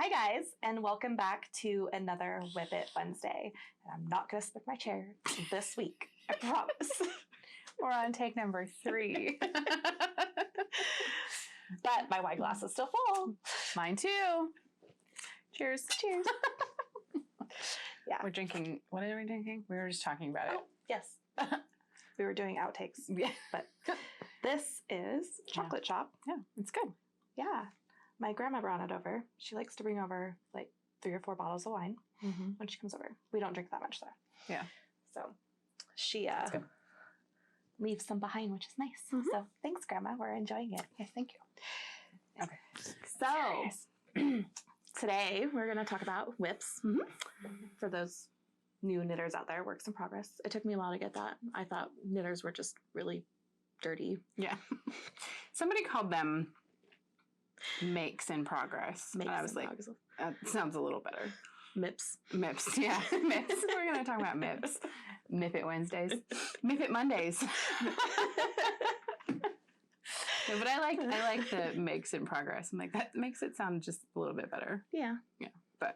Hi guys, and welcome back to another Whip It Wednesday. And I'm not going to split my chair this week, I promise. We're on take number 3. But my wine glass is still full. Mine too. Cheers. Cheers. Yeah. We're drinking, what are we drinking? We were just talking about it. Oh, yes. We were doing outtakes. Yeah. But this is Chocolate Shop. Yeah, it's good. Yeah. My grandma brought it over. She likes to bring over like 3 or 4 bottles of wine when she comes over. We don't drink that much though. Yeah. So she leaves some behind, which is nice. So thanks, Grandma. We're enjoying it. Yes, thank you. Okay. So today we're going to talk about whips. For those new knitters out there, works in progress. It took me a while to get that. I thought knitters were just really dirty. Yeah. Somebody called them makes in progress. And I was like, that sounds a little better. MIPS. MIPS, yeah. MIPS. We're going to talk about MIPS. WIPit Wednesdays. WIPit Mondays. No, but I like the makes in progress. I'm like, that makes it sound just a little bit better. Yeah. Yeah. But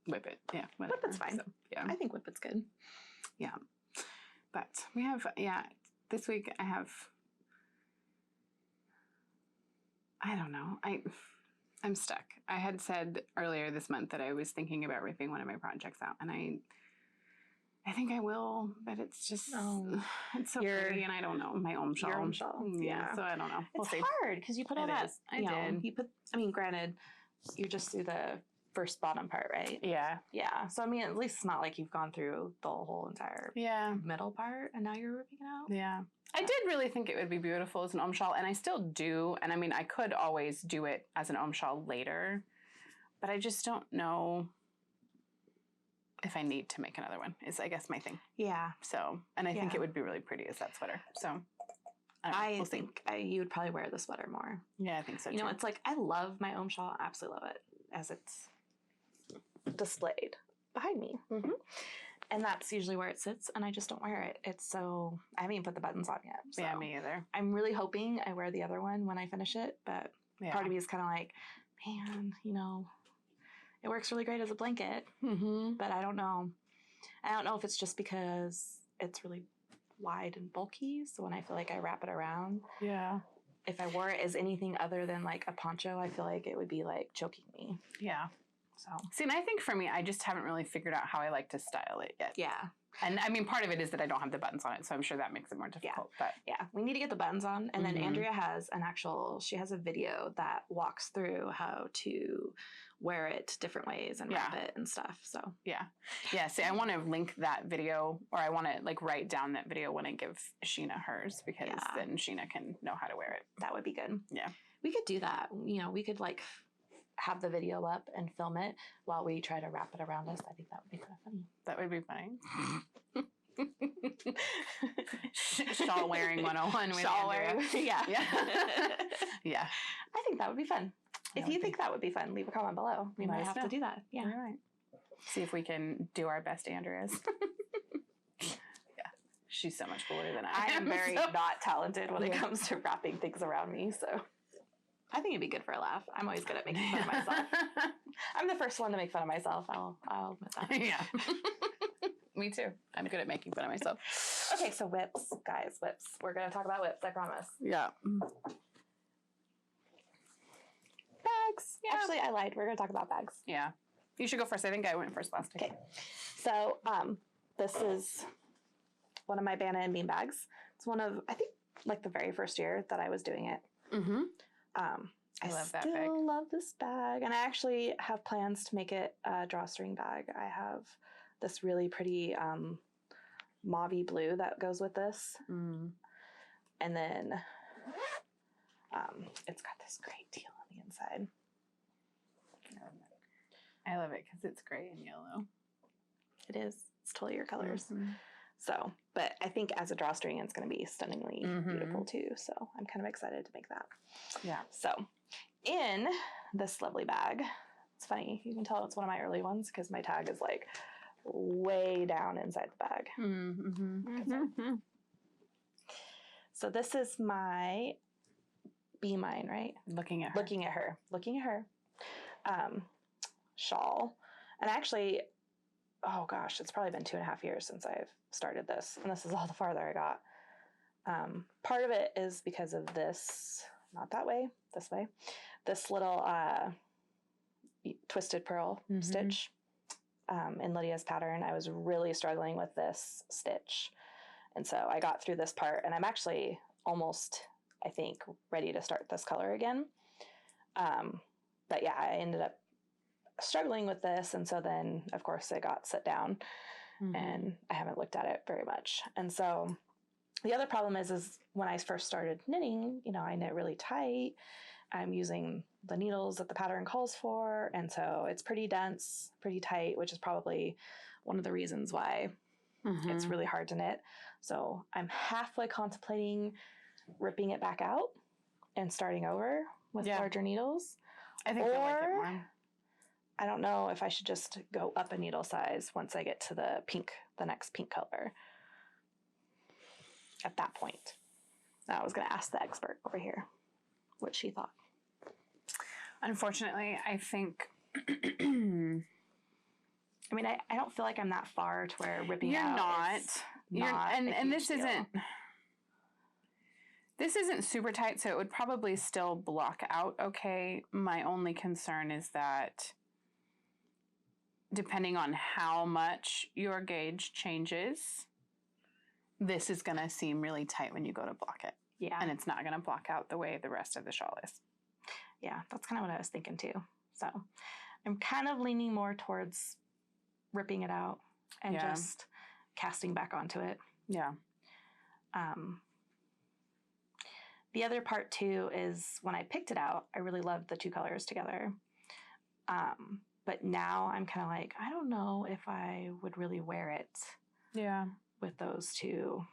Whip It. Yeah. Whatever. Whip It's fine. So, yeah. I think Whip It's good. Yeah. But we have, this week I don't know. I'm stuck. I had said earlier this month that I was thinking about ripping one of my projects out, and I think I will, but it's just it's so pretty, and I don't know my own shawl. Your own shawl, yeah. So I don't know. We'll It's see. hard because you put all that. I did. You put. I mean, granted, you just do the first bottom part, right? Yeah. Yeah. So I mean, at least it's not like you've gone through the whole entire middle part, and now you're ripping it out. Yeah. I did really think it would be beautiful as an om shawl, and I still do. And I mean, I could always do it as an om shawl later, but I just don't know if I need to make another one, is I guess my thing. Yeah. So, and I think it would be really pretty as that sweater. So, I think you would probably wear the sweater more. Yeah, I think so too. You know, it's like, I love my om shawl. I absolutely love it as it's displayed behind me. And that's usually where it sits, and I just don't wear it. It's so, I haven't even put the buttons on yet. So yeah, me either. I'm really hoping I wear the other one when I finish it, but part of me is kind of like, man, you know, it works really great as a blanket, but I don't know. I don't know if it's just because it's really wide and bulky, so when I feel like I wrap it around, if I wore it as anything other than like a poncho, I feel like it would be like choking me. Yeah. So see, and I think for me, I just haven't really figured out how I like to style it yet. Yeah. And I mean, part of it is that I don't have the buttons on it, so I'm sure that makes it more difficult. But yeah, we need to get the buttons on. And then Andrea has she has a video that walks through how to wear it different ways and wrap it and stuff. So yeah. See, I want to link that video, or I want to like write down that video when I give Sheena hers, because then Sheena can know how to wear it. That would be good. Yeah. We could do that. You know, we could like have the video up and film it while we try to wrap it around us. I think that would be kind of funny. That would be funny. Shawl wearing 101 with Shawl Andrea. wearing, Yeah. I think that would be fun. If you think that would be fun, leave a comment below. We might have to do that. Yeah. All right. See if we can do our best Andreas. Yeah. She's so much cooler than I am. I am very not talented when it comes to wrapping things around me, so I think it'd be good for a laugh. I'm always good at making fun of myself. I'm the first one to make fun of myself. I'll admit that. Yeah. Me too. I'm good at making fun of myself. Okay, so whips, guys, whips. We're going to talk about whips, I promise. Yeah. Bags. Yeah. Actually, I lied. We're going to talk about bags. Yeah. You should go first. I think I went first last time. Okay. So, this is one of my Bana&Bean bags. It's one of, I think, like the very first year that I was doing it. I love that bag. I still love this bag. And I actually have plans to make it a drawstring bag. I have this really pretty mauve-y blue that goes with this. And then it's got this great teal on the inside. I love it because it's gray and yellow. It is. It's totally your colors. So, but I think as a drawstring, it's going to be stunningly beautiful too. So I'm kind of excited to make that. Yeah. So in this lovely bag, it's funny. You can tell it's one of my early ones because my tag is like way down inside the bag. So this is my Be Mine, right? Looking at her. Looking at her. shawl. And actually, oh gosh, it's probably been 2.5 years since I've started this. And this is all the farther I got. Part of it is because of this, not that way, this way, this little twisted pearl stitch in Lydia's pattern. I was really struggling with this stitch. And so I got through this part, and I'm actually almost, I think, ready to start this color again. But yeah, I ended up struggling with this. And so then, of course, it got set down and I haven't looked at it very much. And so the other problem is when I first started knitting, you know, I knit really tight. I'm using the needles that the pattern calls for. And so it's pretty dense, pretty tight, which is probably one of the reasons why it's really hard to knit. So I'm halfway contemplating ripping it back out and starting over with larger needles. I think I like it more. I don't know if I should just go up a needle size once I get to the next pink color. At that point. Now I was going to ask the expert over here what she thought. Unfortunately, I think... I mean, I don't feel like I'm that far to where ripping out not and this deal. This isn't super tight, so it would probably still block out okay. My only concern is that depending on how much your gauge changes, this is going to seem really tight when you go to block it. Yeah. And it's not going to block out the way the rest of the shawl is. Yeah, that's kind of what I was thinking too. So I'm kind of leaning more towards ripping it out and just casting back onto it. Yeah. The other part too is when I picked it out, I really loved the two colors together. But now I'm kind of like, I don't know if I would really wear it. Yeah. With those two.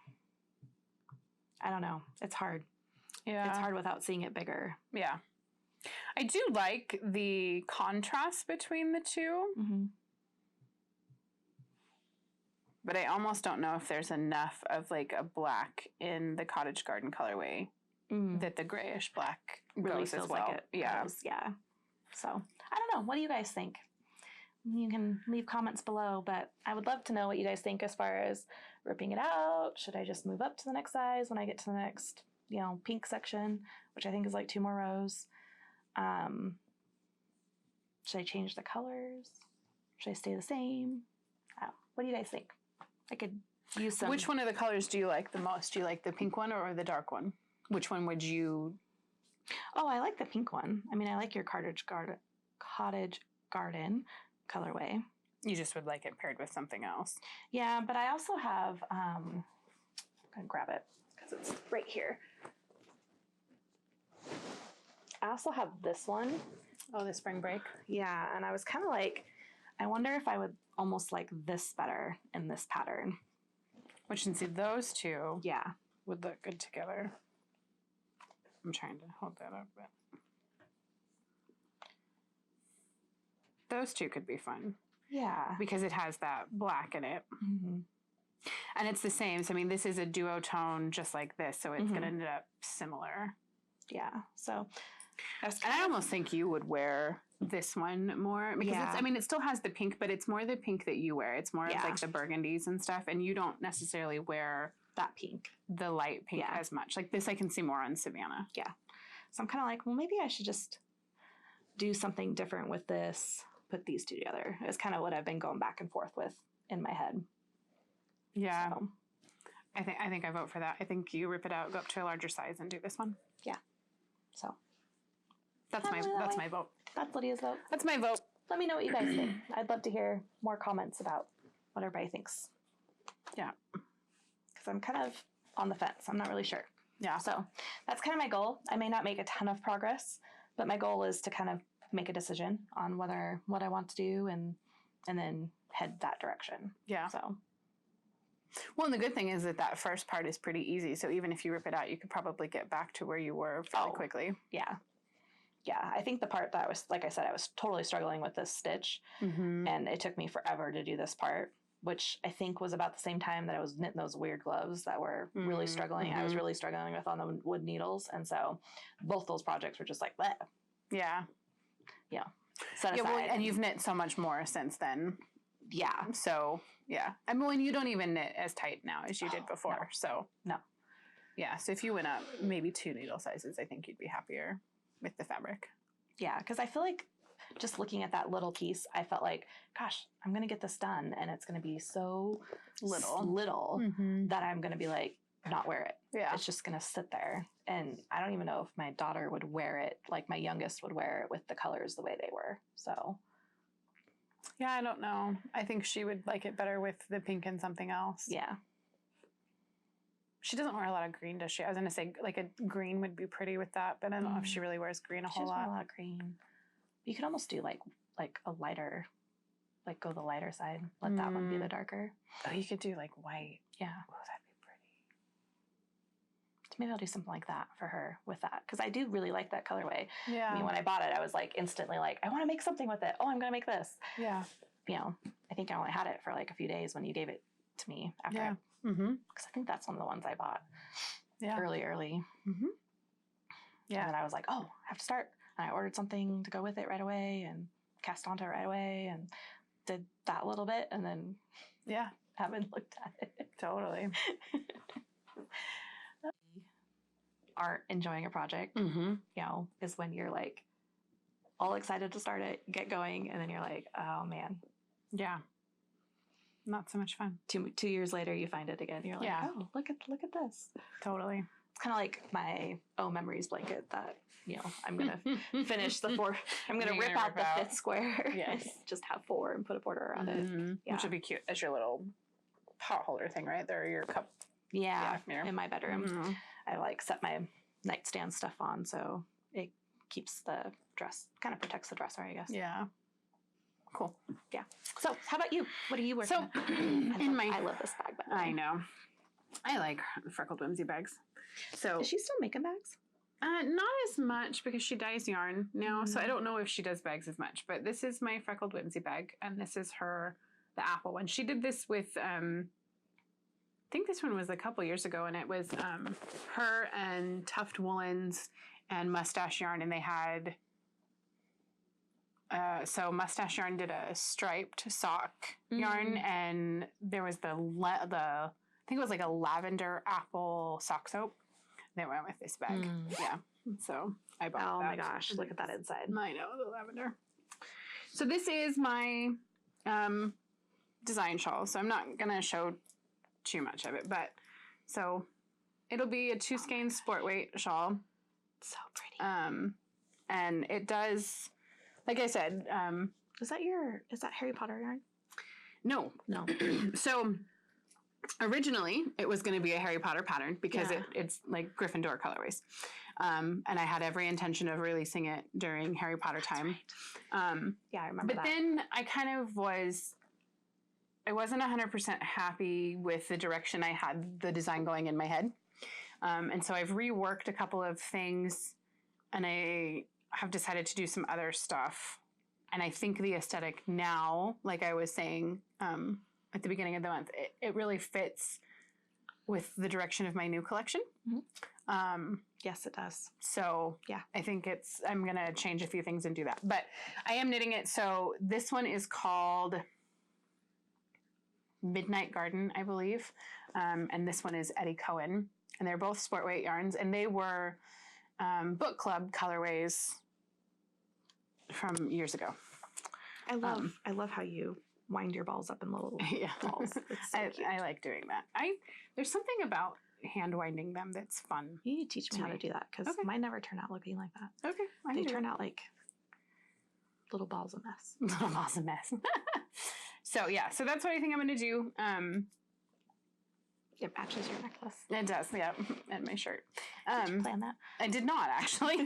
I don't know. It's hard. Yeah. It's hard without seeing it bigger. Yeah. I do like the contrast between the two. But I almost don't know if there's enough of like a black in the cottage garden colorway that the grayish black really goes feels as well. like it Yeah. goes. Yeah. So I don't know. What do you guys think? You can leave comments below, but I would love to know what you guys think as far as ripping it out. Should I just move up to the next size when I get to the next, you know, pink section, which I think is like 2 more rows? Should I change the colors? Should I stay the same? What do you guys think? I could use some. Which one of the colors do you like the most? Do you like the pink one or the dark one? Which one would you? Oh, I like the pink one. I mean, I like your cottage garden colorway. You just would like it paired with something else. Yeah, but I also have, I'm going to grab it because it's right here. I also have this one. Oh, the spring break? Yeah, and I was kind of like, I wonder if I would almost like this better in this pattern. Which, you can see those two yeah, would look good together. I'm trying to hold that up. But those two could be fun. Yeah. Because it has that black in it. And it's the same. So, I mean, this is a duotone just like this. So it's going to end up similar. Yeah. So. And I almost think you would wear this one more. Because it's, I mean, it still has the pink, but it's more the pink that you wear. It's more of like the burgundies and stuff. And you don't necessarily wear that pink. The light pink as much. Like this I can see more on Savannah. Yeah. So I'm kind of like, well, maybe I should just do something different with this. Put these two together. It's kind of what I've been going back and forth with in my head. Yeah. So. I think I vote for that. I think you rip it out, go up to a larger size and do this one. Yeah. So that's my vote. That's Lydia's vote. That's my vote. Let me know what you guys think. I'd love to hear more comments about what everybody thinks. Yeah. Because I'm kind of on the fence. I'm not really sure. Yeah. So that's kind of my goal. I may not make a ton of progress, but my goal is to kind of make a decision on what I want to do and then head that direction. Yeah. So. Well, and the good thing is that first part is pretty easy. So even if you rip it out, you could probably get back to where you were fairly quickly. Yeah. Yeah. I think the part that I was, like I said, I was totally struggling with this stitch and it took me forever to do this part, which I think was about the same time that I was knitting those weird gloves that were really struggling. I was really struggling with on the wood needles. And so both those projects were just like, bleh. Yeah. Yeah. set aside. Yeah, well, and you've knit so much more since then. Yeah. So, yeah. I mean, you don't even knit as tight now as you did before. No. So, no. Yeah. So if you went up maybe 2 needle sizes, I think you'd be happier with the fabric. Yeah. Because I feel like just looking at that little piece, I felt like, gosh, I'm going to get this done. And it's going to be so little that I'm going to be like, not wear it. Yeah. It's just going to sit there. And I don't even know if my daughter would wear it. Like my youngest would wear it with the colors the way they were. So. Yeah, I don't know. I think she would like it better with the pink and something else. Yeah. She doesn't wear a lot of green, does she? I was going to say like a green would be pretty with that, but I don't know if she really wears green a whole lot. She doesn't wear a lot of green. You could almost do like a lighter, like go the lighter side. Let that one be the darker. Oh, you could do like white. Yeah. Oh, that'd be pretty. So maybe I'll do something like that for her with that. Because I do really like that colorway. Yeah. I mean, when I bought it, I was like instantly like, I want to make something with it. Oh, I'm going to make this. Yeah. You know, I think I only had it for like a few days when you gave it to me after. Yeah. Because I think that's one of the ones I bought. Yeah. Early. Yeah. And then I was like, oh, I have to start. And I ordered something to go with it right away and cast onto it right away and did that a little bit and then haven't looked at it. Totally. Aren't enjoying a project, you know, is when you're like all excited to start it, get going, and then you're like, oh man. Yeah. Not so much fun. 2 years later, you find it again. You're like, oh, look at this. Totally. It's kind of like my memories blanket that, you know, I'm going to finish the 4. I'm going to rip out the 5th square. Yes. And just have 4 and put a border around it. Yeah. Which would be cute as your little pot holder thing, right? There, your cup. Yeah. In my bedroom. I like set my nightstand stuff on so it keeps the dress, kind of protects the dresser, I guess. Yeah. Cool. Yeah. So, how about you? What are you working on? I love this bag. I know. I like freckled whimsy bags. So is she still making bags? Not as much because she dyes yarn now, so I don't know if she does bags as much. But this is my freckled whimsy bag, and this is the apple one. She did this with I think this one was a couple years ago, and it was her and Tuft Woolens and Mustache Yarn, and they had. So Mustache Yarn did a striped sock yarn, and there was the I think it was like a lavender apple sock soap. They went with this bag. Yeah. So I bought that. Oh my gosh, look at that inside. I know, the lavender. So this is my design shawl. So I'm not going to show too much of it, but so it'll be a 2 skein sport weight shawl. So pretty. And it does, like I said, is that Harry Potter yarn? No. So originally it was going to be a Harry Potter pattern because it's like Gryffindor colorways. And I had every intention of releasing it during Harry Potter time. Right. Yeah, I remember that. But then I kind of I wasn't 100% happy with the direction I had the design going in my head. And so I've reworked a couple of things, and I have decided to do some other stuff. And I think the aesthetic now, like I was saying at the beginning of the month, it really fits with the direction of my new collection. Yes, it does. So yeah, I think I'm going to change a few things and do that. But I am knitting it. So this one is called Midnight Garden, I believe. And this one is Eddie Cohen. And they're both sport weight yarns. And they were book club colorways from years ago. I love how you wind your balls up in little balls. It's so cute. I like doing that. There's something about hand winding them that's fun. You need to teach me how to do that because mine never turn out looking like that. Okay. They turn out like little balls of mess. Little balls of mess. So yeah, so that's what I think I'm going to do. It matches your necklace. It does, yeah, and my shirt. Did you plan that? I did not actually,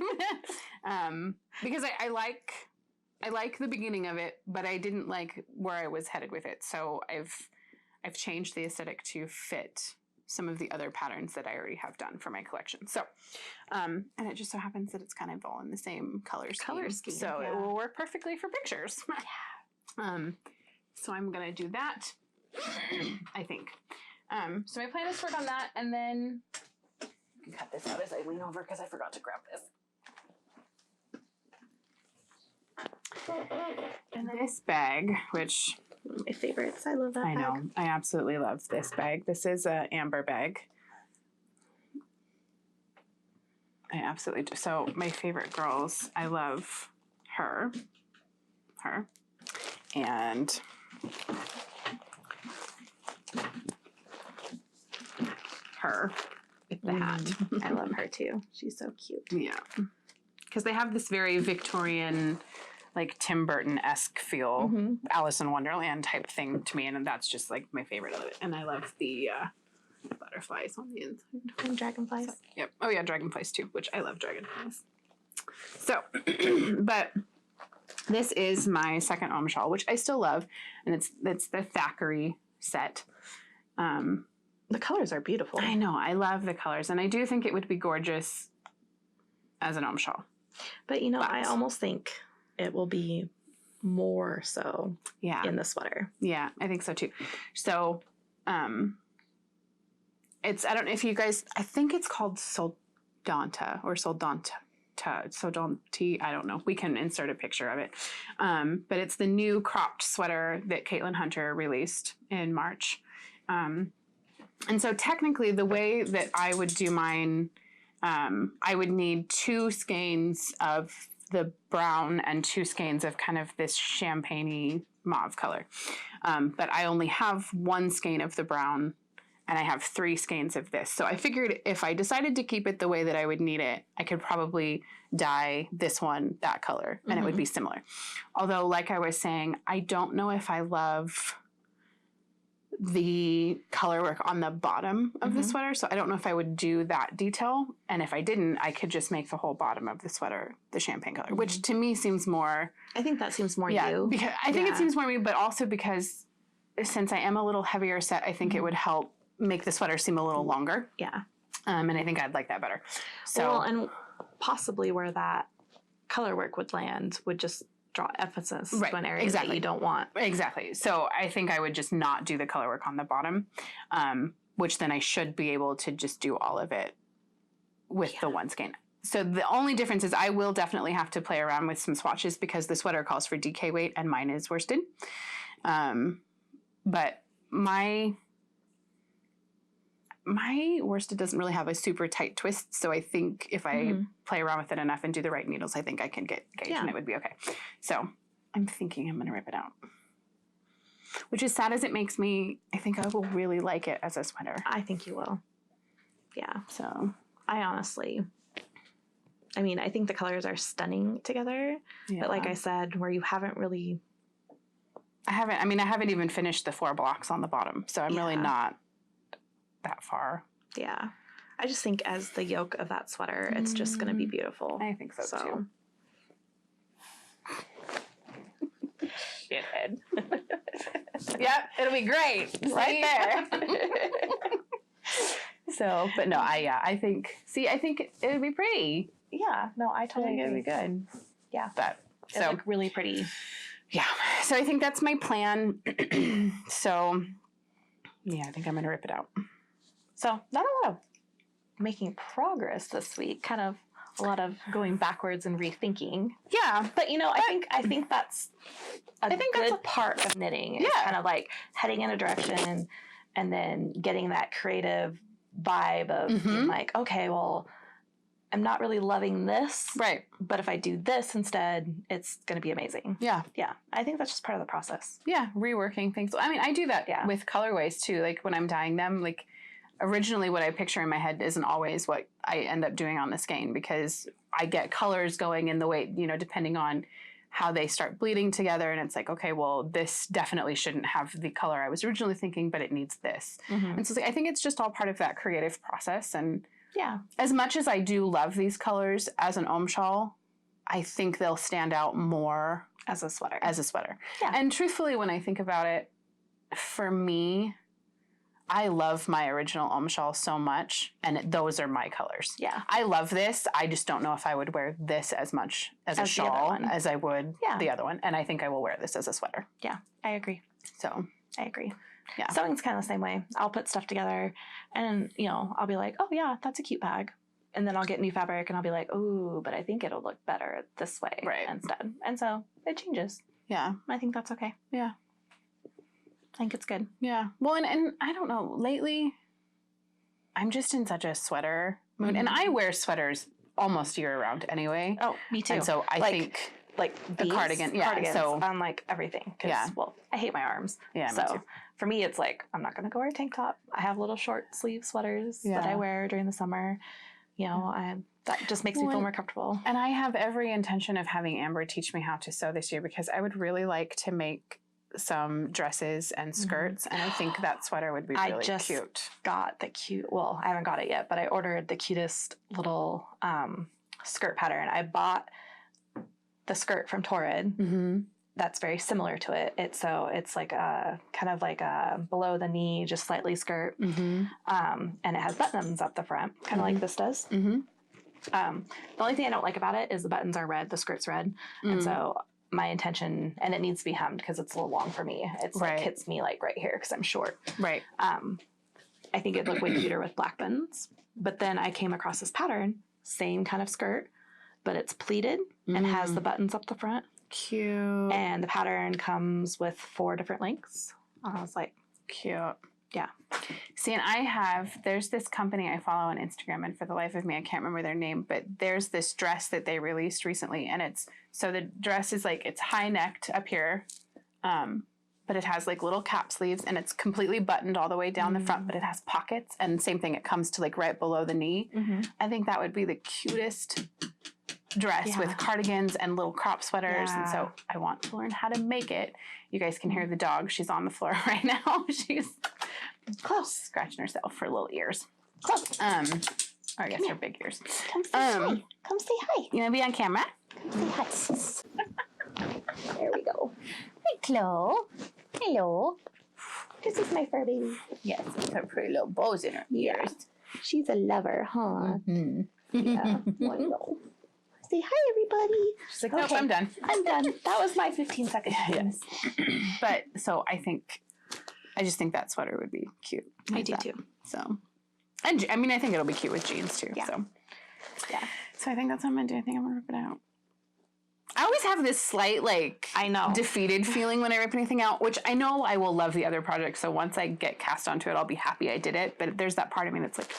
because I like the beginning of it, but I didn't like where I was headed with it. So I've changed the aesthetic to fit some of the other patterns that I already have done for my collection. So, and it just so happens that it's kind of all in the same color scheme. So it will work perfectly for pictures. Yeah. So I'm gonna do that. I think. So my plan is to work on that, and then you can cut this out as I lean over because I forgot to grab this. And this bag, which one of my favorites. I love that I bag. know. I absolutely love this bag. This is a amber bag. I absolutely do. So my favorite girls, I love her, and her with the hat. I love her too. She's so cute. Yeah. Because they have this very Victorian, like Tim Burton-esque feel, Alice in Wonderland type thing to me, and that's just like my favorite of it. And I love the butterflies on the inside. And dragonflies. So, yep. Oh yeah, dragonflies too, which I love dragonflies. So, but this is my second Om shawl, which I still love, and it's the Thackeray set. The colors are beautiful. I know. I love the colors, and I do think it would be gorgeous as an Om shawl. But I almost think it will be more so in the sweater. Yeah, I think so too. So, it's, I don't know if you guys, I think it's called Soldanta or Soldanti. I don't know. We can insert a picture of it. But it's the new cropped sweater that Caitlin Hunter released in March. And so technically the way that I would do mine, I would need 2 skeins of the brown and 2 skeins of kind of this champagne-y mauve color. But I only have 1 skein of the brown and I have 3 skeins of this. So I figured if I decided to keep it the way that I would need it, I could probably dye this one that color and it would be similar. Although, like I was saying, I don't know if I love the color work on the bottom of the sweater. So I don't know if I would do that detail. And if I didn't, I could just make the whole bottom of the sweater the champagne color, which to me seems more... I think that seems more you. Because I think it seems more me, but also because since I am a little heavier set, I think it would help make the sweater seem a little longer. Yeah. And I think I'd like that better. So, well, and possibly where that color work would land would just draw emphasis to an area that you don't want. Exactly. So I think I would just not do the color work on the bottom, which then I should be able to just do all of it with the 1 skein. So the only difference is I will definitely have to play around with some swatches because the sweater calls for DK weight and mine is worsted. But my worsted doesn't really have a super tight twist, so I think if I play around with it enough and do the right needles, I think I can get gauge and it would be okay. So I'm thinking I'm going to rip it out. Which, as sad as it makes me, I think I will really like it as a sweater. I think you will. Yeah. So I honestly... I mean, I think the colors are stunning together, but like I said, where you haven't really... I haven't even finished the 4 blocks on the bottom, so I'm really not that far. Yeah. I just think as the yoke of that sweater, it's just going to be beautiful. I think so too. Shithead. Yep, it'll be great. Right there. So, but no, I think it would be pretty. Yeah, no, I totally agree. It would be good. Yeah. But It'll look really pretty. Yeah. So I think that's my plan. So, yeah, I think I'm going to rip it out. So not a lot of making progress this week, kind of a lot of going backwards and rethinking. Yeah. But I think that's a good part of knitting. It's kind of like heading in a direction and then getting that creative vibe of being like, okay, well, I'm not really loving this. Right. But if I do this instead, it's going to be amazing. Yeah. Yeah. I think that's just part of the process. Yeah. Reworking things. I mean, I do that with colorways too. Like when I'm dyeing them, like originally what I picture in my head isn't always what I end up doing on the skein because I get colors going in the way, depending on how they start bleeding together. And it's like, okay, well, this definitely shouldn't have the color I was originally thinking, but it needs this. And so I think it's just all part of that creative process. And yeah, as much as I do love these colors as an Om shawl, I think they'll stand out more as a sweater. Yeah. And truthfully, when I think about it, for me, I love my original Om shawl so much, and those are my colors. Yeah. I love this. I just don't know if I would wear this as much as a shawl as I would the other one. And I think I will wear this as a sweater. Yeah, I agree. So I agree. Yeah. Sewing's kind of the same way. I'll put stuff together and, I'll be like, oh yeah, that's a cute bag. and then I'll get new fabric and I'll be like, oh, but I think it'll look better this way instead. And so it changes. Yeah. I think that's okay. Yeah. I think it's good. Yeah. Well, and I don't know, lately I'm just in such a sweater mood, and I wear sweaters almost year round anyway. Oh, me too. And so I think like a cardigan, cardigans so on like everything. Well, I hate my arms. Yeah. So me too. For me, it's like I'm not going to go wear a tank top. I have little short sleeve sweaters that I wear during the summer. You know, that just makes me feel more comfortable. And I have every intention of having Amber teach me how to sew this year because I would really like to make some dresses and skirts, and I think that sweater would be really cute. Got the cute. Well, I haven't got it yet, but I ordered the cutest little skirt pattern. I bought the skirt from Torrid. That's very similar to it. It's like a kind of like a below the knee, just slightly skirt, and it has buttons up the front, kind of like this does. The only thing I don't like about it is the buttons are red, the skirt's red, and so my intention, and it needs to be hemmed because it's a little long for me. It's like hits me like right here because I'm short. Right. I think it'd look way cuter with black buttons. But then I came across this pattern, same kind of skirt, but it's pleated and has the buttons up the front. Cute. And the pattern comes with 4 different lengths. I was like, cute. Yeah. See, and there's this company I follow on Instagram, and for the life of me, I can't remember their name, but there's this dress that they released recently, and so the dress is like, it's high necked up here, but it has like little cap sleeves, and it's completely buttoned all the way down the front, but it has pockets, and same thing, it comes to like right below the knee. I think that would be the cutest dress with cardigans and little crop sweaters, and so I want to learn how to make it. You guys can hear the dog. She's on the floor right now. She's close, scratching herself for little ears. Close. Or I guess her big ears. Come say hi. Come say hi. You want to be on camera? Come say hi. There we go. Hi, Chloe. Hello. This is my fur baby. Yes, with her pretty little bows in her ears. She's a lover, huh? Yeah. Wonderful. Say hi, everybody. She's like, nope, I'm done. I'm done. That was my 15 seconds. Yes. But so I just think that sweater would be cute. I do too. So, and I mean, I think it'll be cute with jeans too. Yeah. So, yeah. So I think that's what I'm gonna do. I think I'm gonna rip it out. I always have this slight, defeated feeling when I rip anything out, which I know I will love the other project. So once I get cast onto it, I'll be happy I did it. But there's that part of me that's like,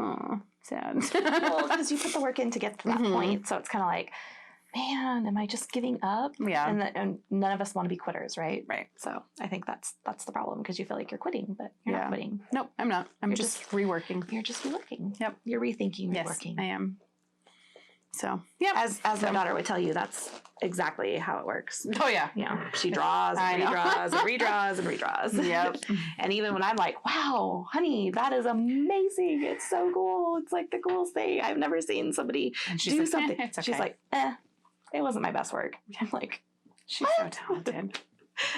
oh, sad. Well, because you put the work in to get to that point. So it's kind of like, man, am I just giving up? Yeah. And none of us want to be quitters, right? Right. So I think that's the problem, because you feel like you're quitting, but you're not quitting. Nope, I'm not. I'm just reworking. You're just reworking. Yep. You're rethinking, yes, reworking. I am. So, yeah. As my daughter would tell you, that's exactly how it works. Oh, yeah. You know, she draws and redraws and redraws and redraws. Yep. And even when I'm like, wow, honey, that is amazing. It's so cool. It's like the coolest thing. I've never seen somebody do like, something. It's okay. She's like, it wasn't my best work. I'm like, she's so talented.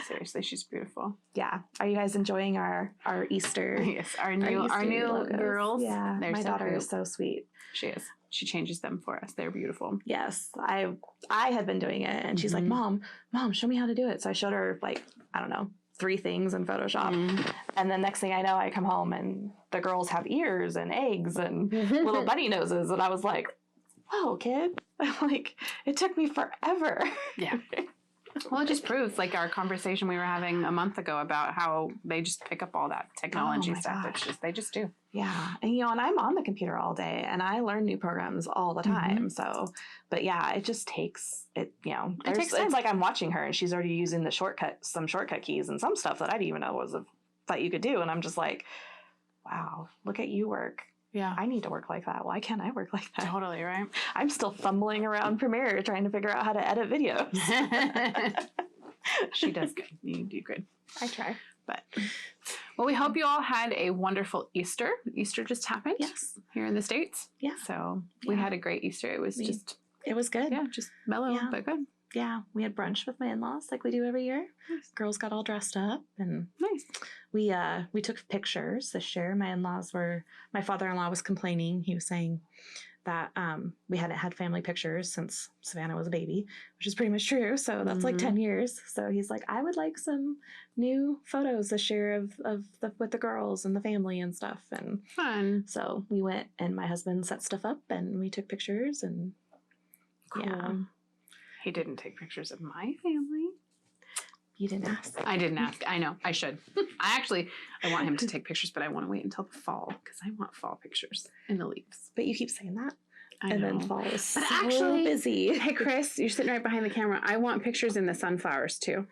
Seriously, she's beautiful. Yeah. Are you guys enjoying our Easter? Yes, our new girls. Yeah. They're my so daughter cute. is so sweet. She is. She changes them for us. They're beautiful. Yes. I had been doing it, and she's like, Mom, show me how to do it. So I showed her, like, I don't know, 3 things in Photoshop. And then next thing I know, I come home and the girls have ears and eggs and little bunny noses. And I was like, whoa, kid. Like, it took me forever. Yeah. Well, it just proves, like, our conversation we were having a month ago about how they just pick up all that technology stuff. It's just, they just do. Yeah. And, and I'm on the computer all day, and I learn new programs all the time. So, but yeah, it just takes, it takes time. It's like I'm watching her, and she's already using some shortcut keys and some stuff that I didn't even know that you could do. And I'm just like, wow, look at you work. Yeah. I need to work like that. Why can't I work like that? Totally, right? I'm still fumbling around Premiere trying to figure out how to edit videos. She does good. You do good. I try. But, well, we hope you all had a wonderful Easter. Easter just happened. Yes. Here in the States. Yeah. So we had a great Easter. It was it was good. Yeah, just mellow, but good. Yeah, we had brunch with my in-laws like we do every year. Nice. Girls got all dressed up, and nice. We took pictures this year. My father-in-law was complaining. He was saying that we hadn't had family pictures since Savannah was a baby, which is pretty much true. So that's like 10 years. So he's like, I would like some new photos this year with the girls and the family and stuff. And fun. So we went and my husband set stuff up and we took pictures and cool. Yeah. He didn't take pictures of my family. You didn't ask. I didn't ask. I know. I should. I want him to take pictures, but I want to wait until the fall because I want fall pictures in the leaves. But you keep saying that. I and know. then fall is But so actually, busy. Hey, Chris, you're sitting right behind the camera. I want pictures in the sunflowers too.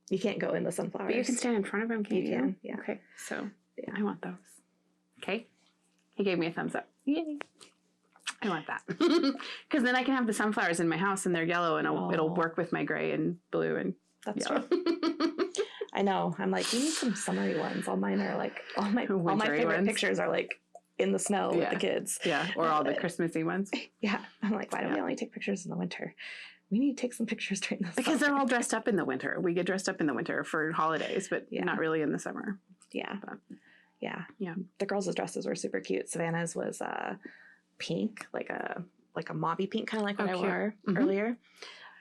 You can't go in the sunflowers. But you can stand in front of them, can't you? You can, yeah. Okay, so yeah, I want those. Okay. He gave me a thumbs up. Yay. I want that. Because then I can have the sunflowers in my house and they're yellow and it'll work with my gray and blue and That's yellow. true. I know. I'm like, you need some summery ones. All mine are like, all my favorite pictures are like in the snow with the kids. Yeah, or all the Christmassy ones. Yeah. I'm like, why don't we only take pictures in the winter? We need to take some pictures during the Because summer. they're all dressed up in the winter. We get dressed up in the winter for holidays, but not really in the summer. Yeah. But, yeah. Yeah. The girls' dresses were super cute. Savannah's was pink, like a mauvey pink, kind of like what I wore earlier.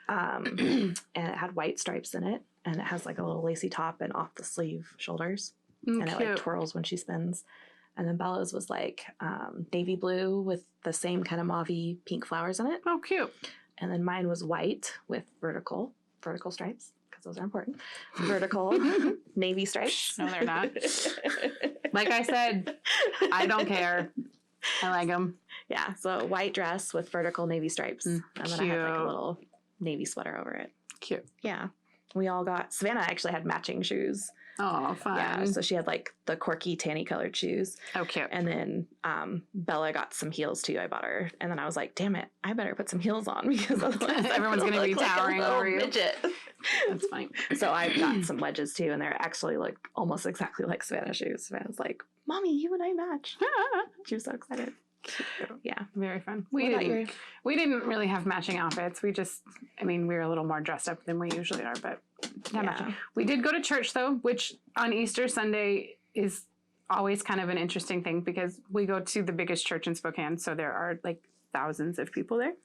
And it had white stripes in it. And it has like a little lacy top and off the sleeve shoulders. And it like twirls when she spins. And then Bella's was like navy blue with the same kind of mauvey pink flowers in it. Oh, cute. And then mine was white with vertical stripes, because those are important. Vertical navy stripes. No, they're not. Like I said, I don't care. I like them. Yeah, so a white dress with vertical navy stripes. And then I had like a little navy sweater over it. Cute. Yeah. We all got, Savannah actually had matching shoes. Oh, fun. Yeah, so she had like the quirky tanny colored shoes. Oh, cute. And then Bella got some heels too. I bought her. And then I was like, damn it, I better put some heels on because otherwise everyone's going to be towering over you. Midget. That's funny. So I got some wedges too, and they're actually like almost exactly like Savannah's shoes. Savannah's like, Mommy, you and I match. She was so excited. Yeah. Very fun. We didn't really have matching outfits. We were a little more dressed up than we usually are, but not matching. We did go to church though, which on Easter Sunday is always kind of an interesting thing because we go to the biggest church in Spokane. So there are like thousands of people there.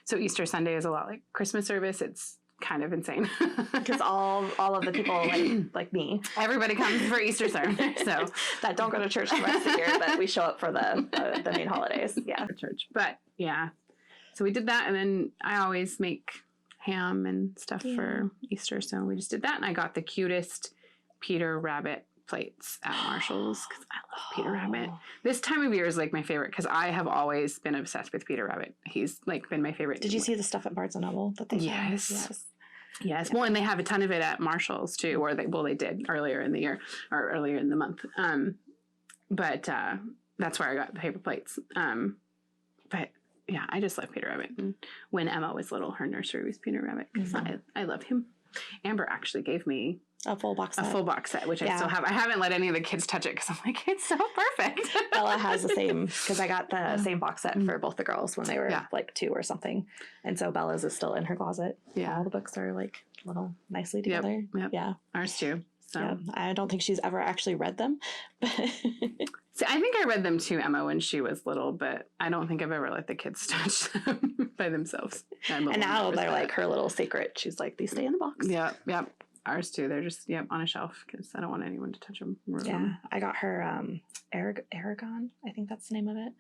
So Easter Sunday is a lot like Christmas service. It's kind of insane because all of the people like me, everybody comes for Easter service, so that don't go to church the rest of the year, but we show up for the main holidays. Yeah, for church. But yeah, so we did that, and then I always make ham and stuff for Easter, so we just did that, and I got the cutest Peter Rabbit plates at Marshall's because I love Peter Rabbit. This time of year is like my favorite because I have always been obsessed with Peter Rabbit. He's like been my favorite. Did you see the stuff at Barnes & Noble that they Yes. Well, and they have a ton of it at Marshall's too, or they did earlier in the year or earlier in the month. But that's where I got the paper plates. But yeah, I just love Peter Rabbit. And when Emma was little, her nursery was Peter Rabbit because I love him. Amber actually gave me a full box set, which I still have. I haven't let any of the kids touch it because I'm like, it's so perfect. Bella has the same, because I got the same box set for both the girls when they were like 2 or something. And so Bella's is still in her closet. Yeah. All the books are like little nicely together. Yep. Yeah. Ours too. So yeah. I don't think she's ever actually read them. See, I think I read them to Emma when she was little, but I don't think I've ever let the kids touch them by themselves. And now they're like her little secret. She's like, these stay in the box. Yeah. Ours too. They're just on a shelf because I don't want anyone to touch them. Yeah, I got her Aragon. I think that's the name of it.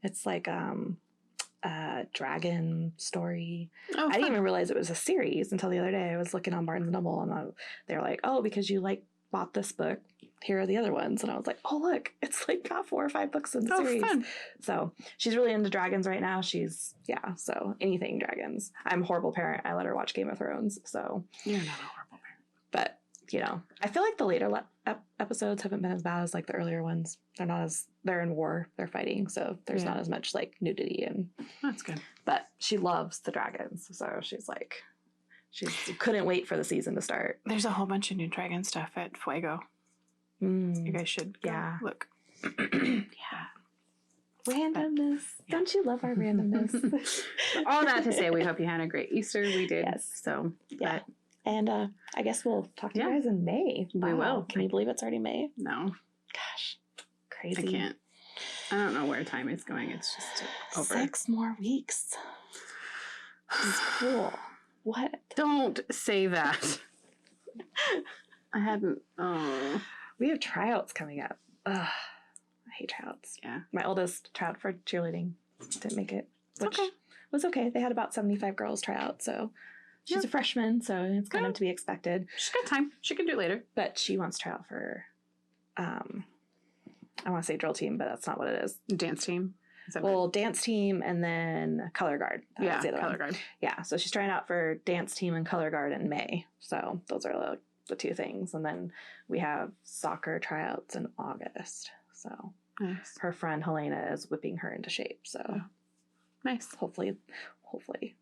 It's like a dragon story. Oh, I didn't even realize it was a series until the other day. I was looking on Barnes & Noble and they were like, oh, because you bought this book, here are the other ones. And I was like, oh, look, it's like got 4 or 5 books in the series. Fun. So she's really into dragons right now. So anything dragons. I'm a horrible parent. I let her watch Game of Thrones. So you're not a horrible parent. But, I feel like the later episodes haven't been as bad as like the earlier ones. They're in war, they're fighting. So there's not as much like nudity and that's good. But she loves the dragons. So she's like, she couldn't wait for the season to start. There's a whole bunch of new dragon stuff at Fuego. You guys should look. Yeah. Randomness. Don't you love our randomness? All that to say, we hope you had a great Easter. We did. Yes. So, yeah. And I guess we'll talk to you guys in May. We will. Can you believe it's already May? No. Gosh. Crazy. I can't. I don't know where time is going. It's just over. 6 more weeks. School. What? Don't say that. I hadn't. Oh. We have tryouts coming up. Ugh. I hate tryouts. Yeah. My oldest tried for cheerleading. Didn't make it. Which was okay. They had about 75 girls try out, so she's a freshman, so it's kind of to be expected. She's got time. She can do it later. But she wants to try out for, I want to say drill team, but that's not what it is. Dance team. Dance team and then color guard. That was the other one. Guard. Yeah, so she's trying out for dance team and color guard in May. So those are the 2 things. And then we have soccer tryouts in August. So nice. Her friend Helena is whipping her into shape. So nice. Hopefully.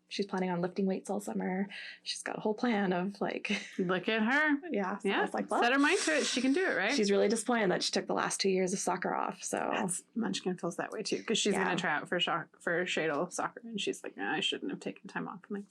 She's planning on lifting weights all summer. She's got a whole plan of Look at her. Yeah. So I was like, well, set her mind to it. She can do it, right? She's really disappointed that she took the last 2 years of soccer off. So Munchkin feels that way too, because she's going to try out for Shadle soccer, and she's like, I shouldn't have taken time off. I'm like,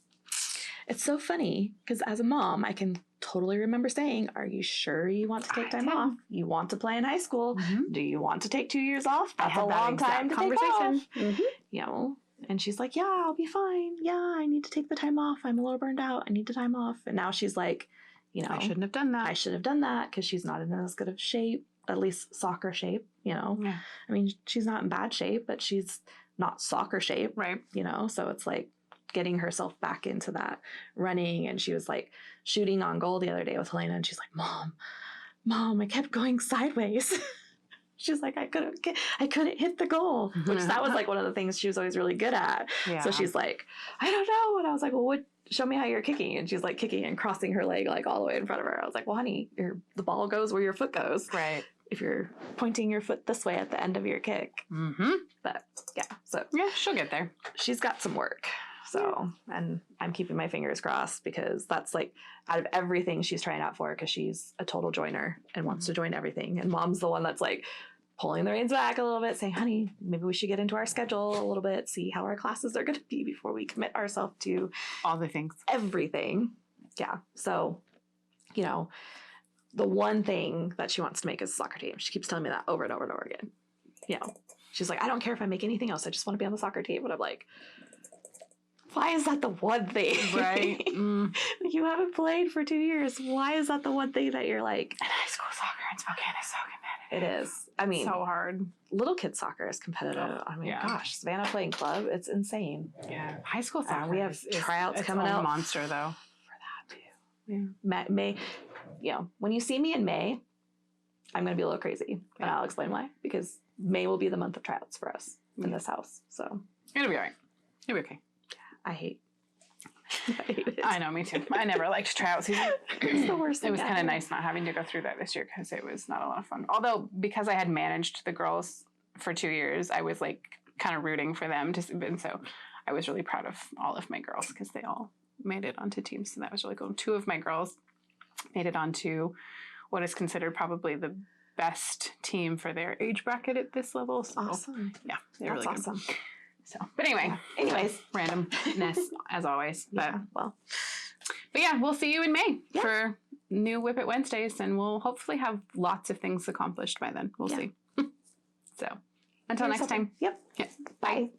it's so funny because as a mom, I can totally remember saying, are you sure you want to take time off? You want to play in high school? Mm-hmm. Do you want to take 2 years off? That's a long time to take off. Mm-hmm. And she's like, yeah, I'll be fine. Yeah, I need to take the time off. I'm a little burned out. I need the time off. And now she's like, I shouldn't have done that. I should have done that because she's not in as good of shape, at least soccer shape, Yeah. I mean, she's not in bad shape, but she's not soccer shape. Right. So it's like getting herself back into that running. And she was like shooting on goal the other day with Helena. And she's like, Mom, I kept going sideways. She's like, I couldn't hit the goal, which that was like one of the things she was always really good at. Yeah. So she's like, I don't know. And I was like, well, show me how you're kicking. And she's like kicking and crossing her leg like all the way in front of her. I was like, well, honey, the ball goes where your foot goes. Right. If you're pointing your foot this way at the end of your kick. Mm-hmm. But yeah, so. Yeah, she'll get there. She's got some work. So, and I'm keeping my fingers crossed because that's like out of everything she's trying out for, because she's a total joiner and wants to join everything. And mom's the one that's like pulling the reins back a little bit, saying, honey, maybe we should get into our schedule a little bit, see how our classes are going to be before we commit ourselves to all the things, everything. Yeah. So, the one thing that she wants to make is a soccer team. She keeps telling me that over and over and over again. She's like, I don't care if I make anything else. I just want to be on the soccer team. But I'm like, why is that the one thing? Right. You haven't played for 2 years. Why is that the one thing that you're like? And high school soccer in Spokane is so competitive. It is. I mean, so hard. Little kid soccer is competitive. I mean, gosh, Savannah playing club, it's insane. Yeah. High school soccer. We have tryouts coming out. Monster though. For that too. Yeah. May, when you see me in May, I'm going to be a little crazy. And I'll explain why. Because May will be the month of tryouts for us in this house. So it'll be all right. It'll be okay. I hate it. I know, me too. I never liked tryout season. It's the worst thing. It was kind of nice not having to go through that this year because it was not a lot of fun. Although, because I had managed the girls for 2 years, I was like kind of rooting for them to, and so I was really proud of all of my girls because they all made it onto teams. So that was really cool. 2 of my girls made it onto what is considered probably the best team for their age bracket at this level. So, awesome. Yeah, they're really awesome. Good. So, but anyway, randomness as always. But yeah, we'll see you in May for new Whip It Wednesdays, and we'll hopefully have lots of things accomplished by then. We'll see. So, until next time. Yep. Yeah. Bye.